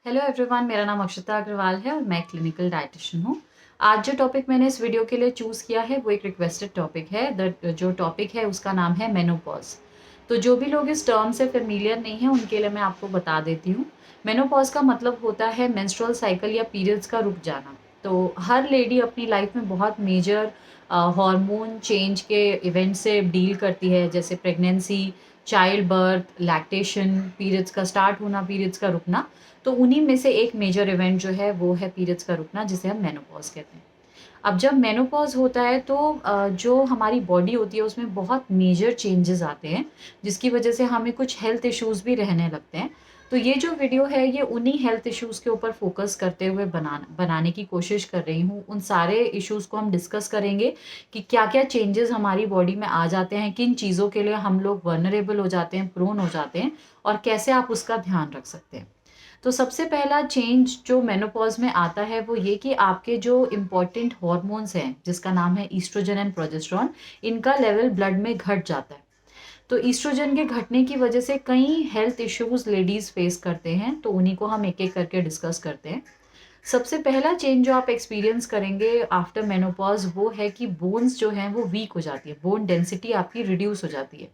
Hello everyone, मेरा नाम अक्षता अग्रवाल है और मैं क्लिनिकल डाइटिशियन हूँ। आज जो टॉपिक मैंने इस वीडियो के लिए चूज़ किया है वो एक रिक्वेस्टेड टॉपिक है। जो टॉपिक है उसका नाम है मेनोपॉज। तो जो भी लोग इस टर्म से फेमिलियर नहीं है उनके लिए मैं आपको बता देती हूँ। मेनोपॉज का मतलब होता है मेंस्ट्रुअल साइकिल या पीरियड्स का रुक जाना। तो हर लेडी अपनी लाइफ में बहुत मेजर हार्मोन चेंज के इवेंट से डील करती है, जैसे pregnancy, child birth, lactation, periods का स्टार्ट होना, पीरियड्स का रुकना। तो उन्हीं में से एक मेजर इवेंट जो है वो है पीरियड्स का रुकना, जिसे हम मेनोपॉज कहते हैं। अब जब मेनोपॉज होता है तो जो हमारी बॉडी होती है उसमें बहुत मेजर चेंजेस आते हैं, जिसकी वजह से हमें कुछ हेल्थ इश्यूज भी रहने लगते हैं। तो ये जो वीडियो है ये उन्हीं हेल्थ इश्यूज के ऊपर फोकस करते हुए बनाने की कोशिश कर रही हूँ। उन सारे इश्यूज को हम डिस्कस करेंगे कि क्या क्या चेंजेस हमारी बॉडी में आ जाते हैं, किन चीज़ों के लिए हम लोग वर्नरेबल हो जाते हैं, प्रोन हो जाते हैं, और कैसे आप उसका ध्यान रख सकते हैं। तो सबसे पहला चेंज जो मेनोपॉज में आता है वो ये कि आपके जो इम्पोर्टेंट हॉर्मोन्स हैं, जिसका नाम है ईस्ट्रोजन एंड प्रोजेस्टेरॉन, इनका लेवल ब्लड में घट जाता है। तो ईस्ट्रोजन के घटने की वजह से कई हेल्थ इश्यूज लेडीज फेस करते हैं, तो उन्हीं को हम एक एक करके डिस्कस करते हैं। सबसे पहला चेंज जो आप एक्सपीरियंस करेंगे आफ्टर मेनोपॉज वो है कि बोन्स जो हैं वो वीक हो जाती है, बोन डेंसिटी आपकी रिड्यूस हो जाती है।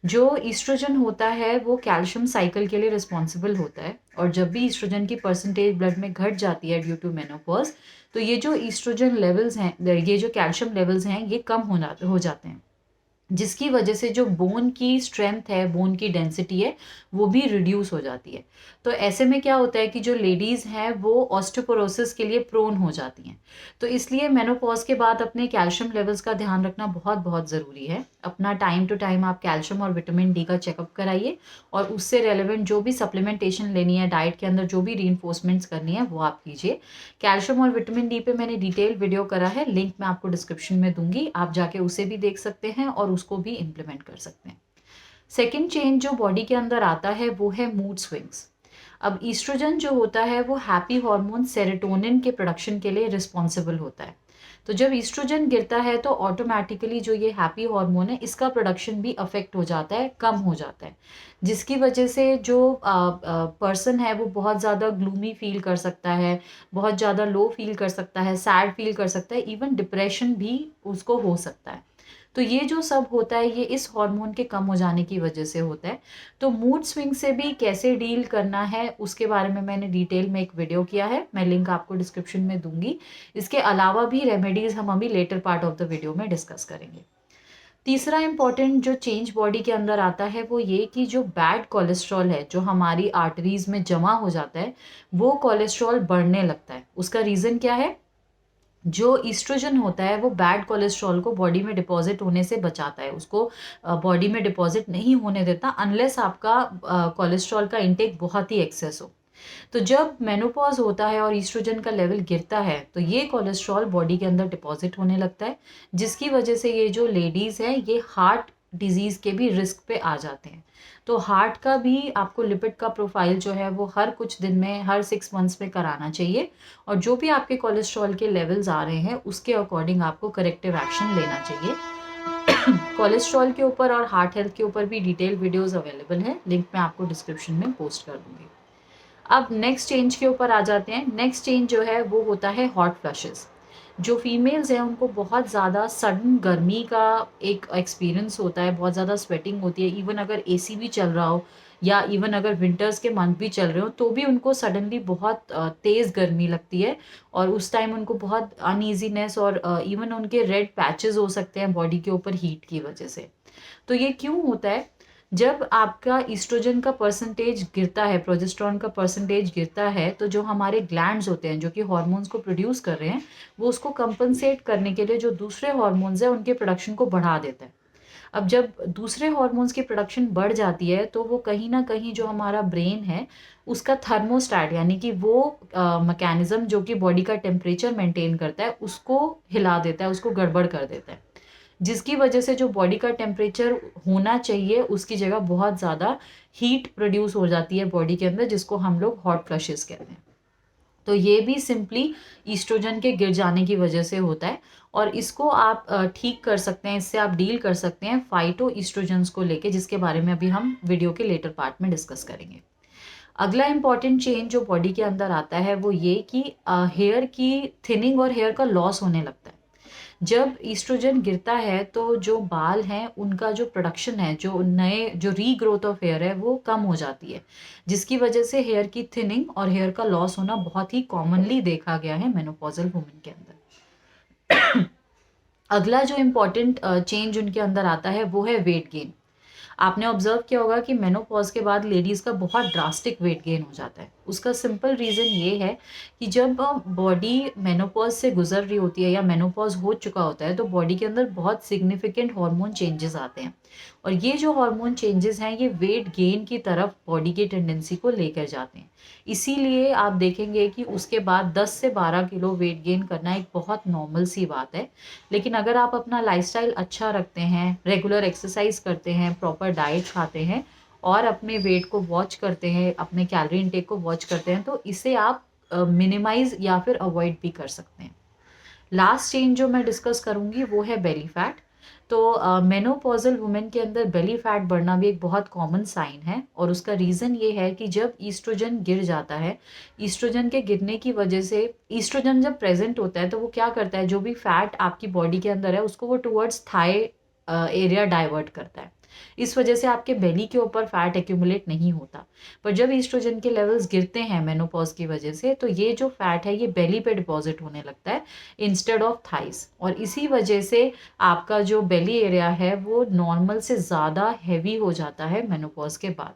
जो ईस्ट्रोजन होता है वो कैल्शियम साइकिल के लिए रिस्पॉन्सिबल होता है, और जब भी ईस्ट्रोजन की परसेंटेज ब्लड में घट जाती है ड्यू टू मेनोपॉज, तो ये जो ईस्ट्रोजन लेवल्स हैं, ये जो कैल्शियम लेवल्स हैं, ये कम हो जाते हैं, जिसकी वजह से जो बोन की स्ट्रेंथ है, बोन की डेंसिटी है, वो भी रिड्यूस हो जाती है। तो ऐसे में क्या होता है कि जो लेडीज़ हैं वो ऑस्टियोपोरोसिस के लिए प्रोन हो जाती हैं। तो इसलिए मेनोपॉज के बाद अपने कैल्शियम लेवल्स का ध्यान रखना बहुत बहुत ज़रूरी है। अपना टाइम टू टाइम आप कैल्शियम और विटामिन डी का चेकअप कराइए, और उससे रेलिवेंट जो भी सप्लीमेंटेशन लेनी है, डाइट के अंदर जो भी रीइंफोर्समेंट्स करनी है वो आप कीजिए। कैल्शियम और विटामिन डी पे मैंने डिटेल वीडियो करा है, लिंक मैं आपको डिस्क्रिप्शन में दूंगी, आप जाके उसे भी देख सकते हैं और उसको भी इम्प्लीमेंट कर सकते हैं। सेकेंड चेंज जो बॉडी के अंदर आता है वो है मूड स्विंग्स। अब ईस्ट्रोजन जो होता है वो हैप्पी हार्मोन सेरोटोनिन के प्रोडक्शन के लिए रिस्पॉन्सिबल होता है। तो जब ईस्ट्रोजन गिरता है तो ऑटोमेटिकली जो ये हैप्पी हार्मोन है इसका प्रोडक्शन भी अफेक्ट हो जाता है, कम हो जाता है, जिसकी वजह से जो पर्सन है वो बहुत ज़्यादा ग्लूमी फील कर सकता है, बहुत ज़्यादा लो फील कर सकता है, सैड फील कर सकता है, इवन डिप्रेशन भी उसको हो सकता है। तो ये जो सब होता है ये इस हार्मोन के कम हो जाने की वजह से होता है। तो मूड स्विंग से भी कैसे डील करना है उसके बारे में मैंने डिटेल में एक वीडियो किया है, मैं लिंक आपको डिस्क्रिप्शन में दूंगी। इसके अलावा भी रेमेडीज हम अभी later part of the video में डिस्कस करेंगे। तीसरा इंपॉर्टेंट जो चेंज बॉडी के अंदर आता है वो ये कि जो बैड कोलेस्ट्रॉल है जो हमारी आर्टरीज में जमा हो जाता है, वो कोलेस्ट्रॉल बढ़ने लगता है। उसका रीज़न क्या है? जो ईस्ट्रोजन होता है वो बैड कोलेस्ट्रॉल को बॉडी में डिपॉजिट होने से बचाता है, उसको बॉडी में डिपॉजिट नहीं होने देता अनलेस आपका कोलेस्ट्रॉल का इंटेक बहुत ही एक्सेस हो। तो जब मेनोपॉज होता है और ईस्ट्रोजन का लेवल गिरता है तो ये कोलेस्ट्रॉल बॉडी के अंदर डिपॉजिट होने लगता है, जिसकी वजह से ये जो लेडीज़ है ये हार्ट डिजीज़ के भी रिस्क पे आ जाते हैं। तो हार्ट का भी आपको लिपिड का प्रोफाइल जो है वो हर कुछ दिन में, हर 6 मंथ्स में कराना चाहिए, और जो भी आपके कोलेस्ट्रॉल के लेवल्स आ रहे हैं उसके अकॉर्डिंग आपको करेक्टिव एक्शन लेना चाहिए। कोलेस्ट्रॉल के ऊपर और हार्ट हेल्थ के ऊपर भी डिटेल वीडियोस अवेलेबल हैं, लिंक मैं आपको डिस्क्रिप्शन में पोस्ट कर दूंगी। अब नेक्स्ट चेंज के ऊपर आ जाते हैं। नेक्स्ट चेंज जो है वो होता है हॉट फ्लशेस। जो फीमेल्स हैं उनको बहुत ज़्यादा सडन गर्मी का एक एक्सपीरियंस होता है, बहुत ज़्यादा स्वेटिंग होती है, इवन अगर एसी भी चल रहा हो या इवन अगर विंटर्स के मंथ भी चल रहे हो तो भी उनको सडनली बहुत तेज़ गर्मी लगती है, और उस टाइम उनको बहुत अनईजीनेस और इवन उनके रेड पैचेस हो सकते हैं बॉडी के ऊपर हीट की वजह से। तो ये क्यों होता है? जब आपका ईस्ट्रोजन का परसेंटेज गिरता है, प्रोजेस्टेरॉन का परसेंटेज गिरता है, तो जो हमारे ग्लैंड्स होते हैं जो कि हार्मोन्स को प्रोड्यूस कर रहे हैं, वो उसको कंपनसेट करने के लिए जो दूसरे हार्मोन्स हैं उनके प्रोडक्शन को बढ़ा देता है। अब जब दूसरे हार्मोन्स की प्रोडक्शन बढ़ जाती है तो वो कहीं ना कहीं जो हमारा ब्रेन है उसका थर्मोस्टैट, यानी कि वो मैकेनिज्म जो कि बॉडी का टेम्परेचर मेंटेन करता है, उसको हिला देता है, उसको गड़बड़ कर देता है, जिसकी वजह से जो बॉडी का टेम्परेचर होना चाहिए उसकी जगह बहुत ज़्यादा हीट प्रोड्यूस हो जाती है बॉडी के अंदर, जिसको हम लोग हॉट फ्लशेस कहते हैं। तो ये भी सिंपली ईस्ट्रोजन के गिर जाने की वजह से होता है, और इसको आप ठीक कर सकते हैं, इससे आप डील कर सकते हैं फाइटो ईस्ट्रोजन्स को लेके, जिसके बारे में अभी हम वीडियो के लेटर पार्ट में डिस्कस करेंगे। अगला इम्पॉर्टेंट चेंज जो बॉडी के अंदर आता है वो ये कि हेयर की थिनिंग और हेयर का लॉस होने लगता है। जब ईस्ट्रोजन गिरता है तो जो बाल हैं उनका जो प्रोडक्शन है, जो रीग्रोथ ऑफ हेयर है वो कम हो जाती है, जिसकी वजह से हेयर की थिनिंग और हेयर का लॉस होना बहुत ही कॉमनली देखा गया है मेनोपॉजल वुमेन के अंदर। अगला जो इम्पॉर्टेंट चेंज उनके अंदर आता है वो है वेट गेन। आपने ऑब्जर्व किया होगा कि मेनोपॉज के बाद लेडीज़ का बहुत ड्रास्टिक वेट गेन हो जाता है। उसका सिंपल रीज़न ये है कि जब बॉडी मेनोपॉज से गुजर रही होती है या मेनोपॉज हो चुका होता है तो बॉडी के अंदर बहुत सिग्निफिकेंट हार्मोन चेंजेस आते हैं, और ये जो हार्मोन चेंजेस हैं ये वेट गेन की तरफ बॉडी की टेंडेंसी को लेकर जाते हैं। इसीलिए आप देखेंगे कि उसके बाद 10 से 12 किलो वेट गेन करना एक बहुत नॉर्मल सी बात है। लेकिन अगर आप अपना लाइफस्टाइल अच्छा रखते हैं, रेगुलर एक्सरसाइज करते हैं, प्रॉपर डाइट खाते हैं और अपने वेट को वॉच करते हैं, अपने कैलोरी इनटेक को वॉच करते हैं, तो इसे आप मिनिमाइज या फिर अवॉइड भी कर सकते हैं। लास्ट चेंज जो मैं डिस्कस करूंगी वो है बेली फैट। तो मेनोपॉजल वुमेन के अंदर बेली फैट बढ़ना भी एक बहुत कॉमन साइन है, और उसका रीज़न ये है कि जब ईस्ट्रोजन गिर जाता है, ईस्ट्रोजन के गिरने की वजह से ईस्ट्रोजन जब प्रेजेंट होता है तो वो क्या करता है, जो भी फैट आपकी बॉडी के अंदर है उसको वो टुवर्ड्स थाई एरिया डाइवर्ट करता है। इस वजह से आपके बेली के ऊपर फैट एक्यूमुलेट नहीं होता। पर जब ईस्ट्रोजन के लेवल्स गिरते हैं मेनोपॉज की वजह से, तो ये जो फैट है ये बेली पे डिपॉजिट होने लगता है इंस्टेड ऑफ थाइस, और इसी वजह से आपका जो बेली एरिया है वो नॉर्मल से ज़्यादा हैवी हो जाता है मेनोपॉज के बाद।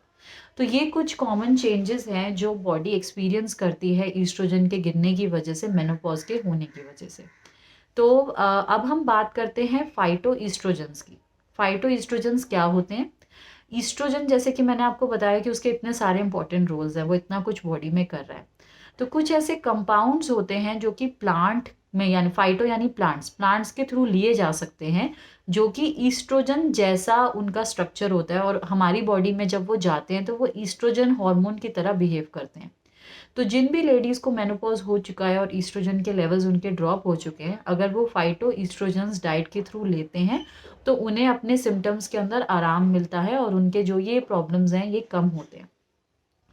तो ये कुछ कॉमन चेंजेस हैं जो बॉडी एक्सपीरियंस करती है ईस्ट्रोजन के गिरने की वजह से, मेनोपॉज के होने की वजह से। तो अब हम बात करते हैं फाइटो ईस्ट्रोजन्स की। फाइटो ईस्ट्रोजन्स क्या होते हैं? ईस्ट्रोजन, जैसे कि मैंने आपको बताया कि उसके इतने सारे इंपॉर्टेंट रोल्स हैं, वो इतना कुछ बॉडी में कर रहा है। तो कुछ ऐसे कंपाउंड्स होते हैं जो कि प्लांट में, यानी फाइटो यानी प्लांट्स के थ्रू लिए जा सकते हैं, जो कि ईस्ट्रोजन जैसा उनका स्ट्रक्चर होता है, और हमारी बॉडी में जब वो जाते हैं तो वो ईस्ट्रोजन हार्मोन की तरह बिहेव करते हैं। तो जिन भी लेडीज़ को मेनोपॉज हो चुका है और ईस्ट्रोजन के लेवल्स उनके ड्रॉप हो चुके हैं, अगर वो फाइटो ईस्ट्रोजन्स डाइट के थ्रू लेते हैं तो उन्हें अपने सिम्टम्स के अंदर आराम मिलता है और उनके जो ये प्रॉब्लम्स हैं ये कम होते हैं।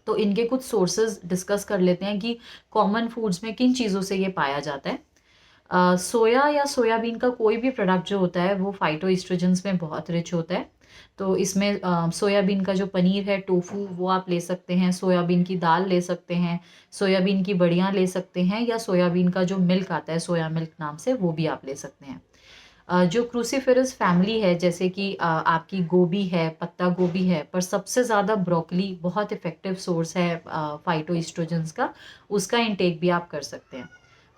तो इनके कुछ सोर्सेज डिस्कस कर लेते हैं कि कॉमन फूड्स में किन चीज़ों से ये पाया जाता है। सोया या सोयाबीन का कोई भी प्रोडक्ट जो होता है वो फाइटो ईस्ट्रोजन्स में बहुत रिच होता है। तो इसमें सोयाबीन का जो पनीर है, टोफू, वो आप ले सकते हैं, सोयाबीन की दाल ले सकते हैं, सोयाबीन की बड़ियाँ ले सकते हैं, या सोयाबीन का जो मिल्क आता है सोया मिल्क नाम से, वो भी आप ले सकते हैं। जो क्रूसीफेरस फैमिली है, जैसे कि आपकी गोभी है, पत्ता गोभी है, पर सबसे ज़्यादा ब्रोकली बहुत इफ़ेक्टिव सोर्स है फाइटो ईस्ट्रोजन्स का, उसका इंटेक भी आप कर सकते हैं।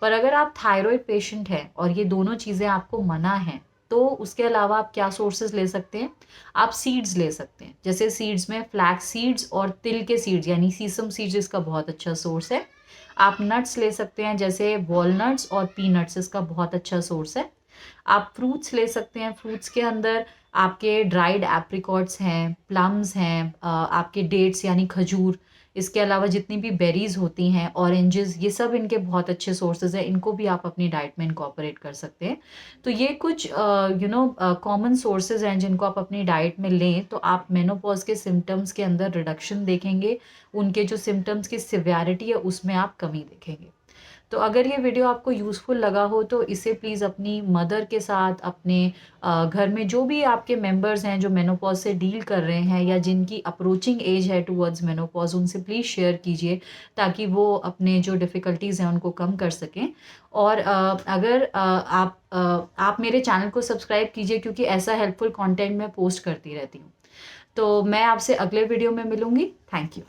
पर अगर आप थायराइड पेशेंट हैं और ये दोनों चीज़ें आपको मना हैं, तो उसके अलावा आप क्या सोर्सेज ले सकते हैं? आप सीड्स ले सकते हैं। जैसे सीड्स में फ्लैक्स सीड्स और तिल के सीड्स यानी सीसम सीड्स इसका बहुत अच्छा सोर्स है। आप नट्स ले सकते हैं, जैसे वॉलनट्स और पीनट्स इसका बहुत अच्छा सोर्स है। आप फ्रूट्स ले सकते हैं, फ्रूट्स के अंदर आपके ड्राइड एप्रिकॉट्स हैं, प्लम्स हैं, आपके डेट्स यानी खजूर, इसके अलावा जितनी भी बेरीज़ होती हैं, ऑरेंजेस, ये सब इनके बहुत अच्छे सोर्सेज हैं, इनको भी आप अपनी डाइट में इनकॉर्पोरेट कर सकते हैं। तो ये कुछ कॉमन सोर्सेज हैं जिनको आप अपनी डाइट में लें तो आप मेनोपॉज के सिम्टम्स के अंदर रिडक्शन देखेंगे, उनके जो सिम्टम्स की सिवियरिटी है उसमें आप कमी देखेंगे। तो अगर ये वीडियो आपको यूज़फुल लगा हो तो इसे प्लीज़ अपनी मदर के साथ, अपने घर में जो भी आपके मेंबर्स हैं जो मेनोपॉज से डील कर रहे हैं या जिनकी अप्रोचिंग एज है टुवर्ड्स मेनोपॉज, उनसे प्लीज़ शेयर कीजिए ताकि वो अपने जो डिफ़िकल्टीज़ हैं उनको कम कर सकें। और अगर आप मेरे चैनल को सब्सक्राइब कीजिए, क्योंकि ऐसा हेल्पफुल कंटेंट मैं पोस्ट करती रहती हूँ। तो मैं आपसे अगले वीडियो में मिलूँगी। Thank you.